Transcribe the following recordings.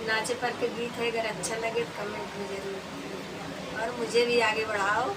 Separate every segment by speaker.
Speaker 1: नाचे पर के गीत है, अगर अच्छा लगे तो कमेंट में जरूर करिए और मुझे भी आगे बढ़ाओ।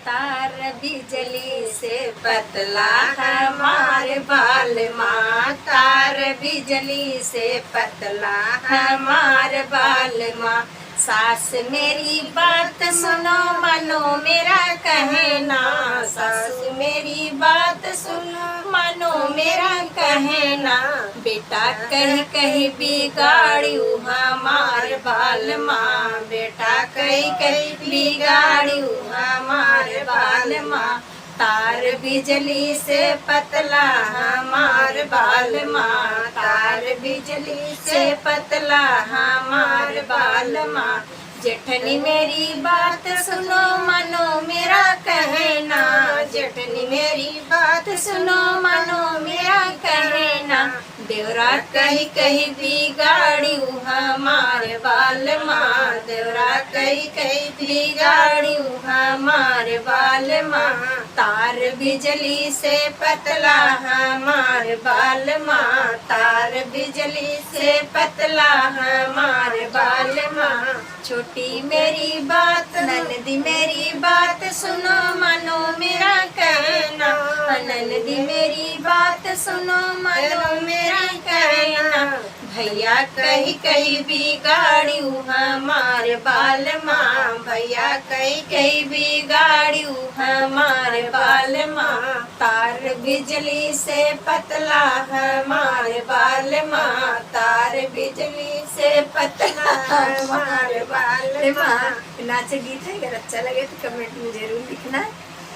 Speaker 1: तार बिजली से पतला हमारे बाल माँ, तार बिजली से पतला हमारे बाल माँ। सास मेरी बात सुनो मानो मेरा कहना, सास मेरी बात सुनो मानो मेरा कहना। बेटा कहीं कहीं बिगाड़ू हमार बाल माँ, बेटा कहीं कहीं बिगाड़ू हमार बाल माँ। तार बिजली से पतला हमार बाल माँ, तार बिजली से पतला हमार बाल माँ। जेठनी मेरी बात सुनो मानो मेरा कहना, जेठनी मेरी बात सुनो मानो मेरा कहना। देवरा कहीं कहीं बिगाड़ू हमारे बाल माँ, देवरा कहीं कहीं बिगाड़ू हमारे बाल माँ। तार बिजली से पतला हमारे बाल माँ, तार बिजली से पतला हमारे बाल माँ। छोटी मेरी बात ननदी मेरी बात सुनो मानो मेरा कहना, ननदी मेरी बात सुनो मानो मेरा कहना। भैया कहीं कहीं बिगाड़ू हमारे बाल माँ, भैया कहीं कहीं बिगाड़ू हमारे बाल माँ। तार बिजली से पतला हमारे बाल माँ, तार बिजली से पतला हमारे बाल माँ। नाच गीत है, अगर अच्छा लगे तो कमेंट में जरूर लिखना।